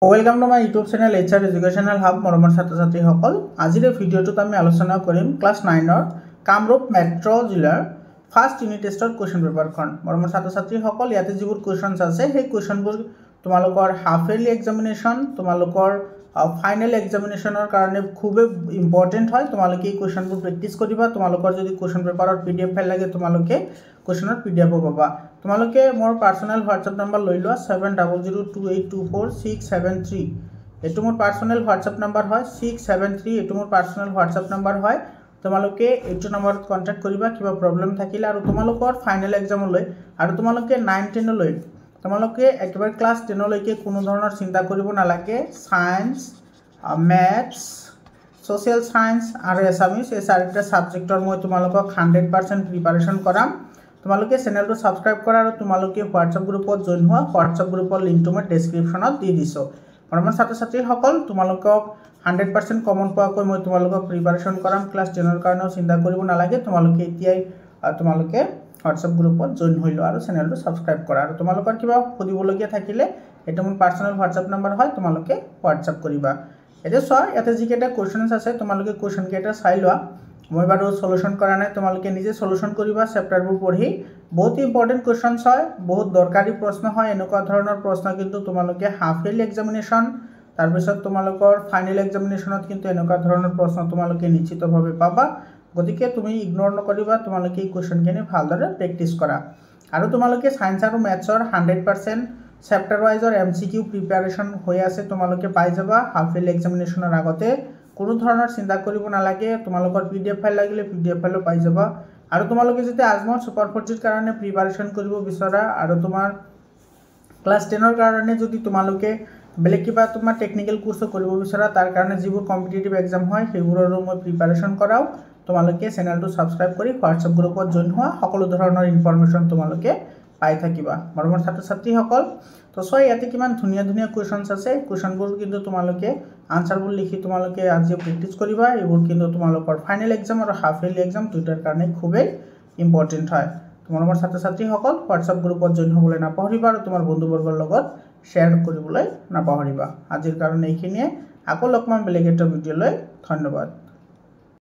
welcome to my YouTube channel HR educational hub मरমৰ ছাত্ৰ-ছাত্ৰীসকল আজিৰ ভিডিঅ'টোত আমি আলোচনা কৰিম ক্লাস 9ৰ কামৰূপ মেট্ৰ' জিলাৰ ফাৰ্ষ্ট ইউনিট টেষ্টৰ কোৱেশ্চন পেপাৰখন মৰমৰ ছাত্ৰ-ছাত্ৰীসকল ইয়াতে যিবোৰ কোৱেশ্চনছ আছে সেই কোৱেশ্চনবোৰ তোমালোকৰ হাফ ইয়াৰলি এক্সামিনেশ্যন তোমালোকৰ ফাইনেল এক্সামিনেশ্যনৰ কাৰণে খুব ইম্পৰ্টেন্ট হয় তোমালোকে এই কোৱেশ্চনবোৰ প্ৰেক্টিছ কৰিবা তোমালোকৰ যদি কোৱেশ্চন পেপাৰৰ পিডিএফ ফাইল লাগে তোমালোকে কোৱেশ্চনৰ পিডিএফ পাবা তোমালোকে মোৰ পাৰ্সোনাল হোৱাটসএপ নম্বৰ লৈ লোৱা 7002824673 এটো মোৰ পাৰ্সোনাল হোৱাটসএপ নম্বৰ হয় 673 এটো মোৰ পাৰ্সোনাল হোৱাটসএপ নম্বৰ হয় তোমালোকে এইটো নম্বৰত কন্টাক্ট কৰিবা কিবা প্ৰবলেম থাকিলে আৰু তোমালোকৰ ফাইনেল এক্সাম লৈ আৰু তোমালোকে 9 10 লৈ তোমালোকে একেবাৰে ক্লাস 10 লৈকে কোনো ধৰণৰ চিন্তা কৰিব নালাগে সায়েন্স ম্যাথছ সোশ্যাল সায়েন্স আৰু এছামিছ এই চাৰিটা সাবজেক্টৰ মই তোমালোকক 100% প্ৰিপাৰেচন কৰাম তোমালোকে চেনেলটো সাবস্ক্ৰাইব কৰা আৰু তোমালোকে হোৱাটসএপ গ্ৰুপত জয়েন হোৱা হোৱাটসএপ গ্ৰুপৰ লিংকটো মই ডেসক্ৰিপচনত দি দিছো মৰমৰ ছাত্ৰ-ছাত্ৰীসকল তোমালোকক 100% কমন পোৱাকৈ মই তোমালোকক প্ৰিপাৰেচন কৰাম ক্লাস 10 ৰ কাৰণেও চিন্তা কৰিব নালাগে তোমালোকে এতিয়াই তোমালোকে হোৱাটসএপ গ্ৰুপত জয়েন হৈ লোৱা আৰু চেনেলটো সাবস্ক্ৰাইব কৰা আৰু তোমালোকৰ কিবা সুধিবলগীয়া থাকিলে এটা মোৰ পাৰ্সোনাল হোৱাটসএপ নম্বৰ হয় তোমালোকে হোৱাটসএপ কৰিবা এটা সৰ ইয়াতে যিকেটা কোৱেশ্চনছ আছে তোমালোকে কোৱেশ্চন কেটা চাই লোৱা মই বাৰু সলিউশন কৰা নাই তোমালোকে নিজে সলিউশন কৰিবা চেপ্টাৰবোৰ পঢ়ি বহুত ইম্পৰ্টেন্ট কোৱেশ্চনছ হয় বহুত দৰকাৰী প্ৰশ্ন হয় এনেকুৱা ধৰণৰ প্ৰশ্ন কিন্তু তোমালোকে হাফ ইয়াৰলি এক্সামিনেশ্যন তাৰ পিছত তোমালোকৰ ফাইনেল এক্সামিনেশ্যনত কিন্তু এনেকুৱা ধৰণৰ প্ৰশ্ন তোমালোকে নিশ্চিতভাৱে পাবা গতিকে তুমি ইগনোৰ নকৰিবা তোমালোকে এই কোৱেশ্চন কেনে ভালদৰে প্ৰেক্টিছ কৰা আৰু তোমালোকে সায়েন্স আৰু ম্যাথছৰ 100% চেপ্টাৰ ওয়াইজৰ এমসিকিউ প্ৰিপাৰেচন হৈ আছে তোমালোকে পাই যাবা হাফ ইয়াৰলি এক্সামিনেশ্যনৰ আগতে কোনো ধৰণৰ চিন্তা কৰিব নালাগে তোমালোকৰ পিডিএফ ফাইল লাগিলে পিডিএফ ফাইলও পাই যাবা আৰু তোমালোকে যদি আজমল সুপাৰ 40 ৰ কাৰণে প্ৰিপাৰেচন কৰিব বিচৰা আৰু তোমাৰ ক্লাস 10 ৰ কাৰণে যদি তোমালোকে বেলেগ কিবা তোমাৰ টেকনিক্যাল কোৰ্সও কৰিব বিচৰা তাৰ কাৰণে যিবোৰ কম্পিটিটিভ এক্সাম হয় সেইবোৰৰো মই প্ৰিপাৰেচন কৰাও তোমালোকে চেনেলটো সাবস্ক্ৰাইব কৰি হোৱাটসএপ গ্ৰুপত জয়েন হোৱা সকলো ধৰণৰ ইনফৰমেশন তোমালোকে পাই থাকিবা মৰমৰ ছাত্ৰ-ছাত্ৰীসকল তো সয় ইয়াতে কিমান ধুনিয়া ধুনিয়া কোৱেশ্চনছ আছে কোৱেশ্চনবোৰ কিন্তু তোমালোকে আনসাৰবোৰ লিখি তোমালোকে আজি প্ৰেক্টিছ কৰিবা এইবোৰ কিন্তু তোমালোকৰ ফাইনেল এক্সাম আৰু হাফ ইয়াৰলি এক্সাম দুটাৰ কাৰণে খুবই ইম্পৰ্টেন্ট হয় মৰমৰ ছাত্ৰ-ছাত্ৰীসকল হোৱাটসএপ গ্ৰুপত জয়েন হ'বলৈ নাপাহৰিবা আৰু তোমাৰ বন্ধুবৰ্গৰ লগত শ্বেয়াৰ কৰিবলৈ নাপাহৰিবা আজিৰ কাৰণে এইখিনিয়ে আকৌ লগ পাম বেলেগ এটা ভিডিঅ' লৈ ধন্যবাদ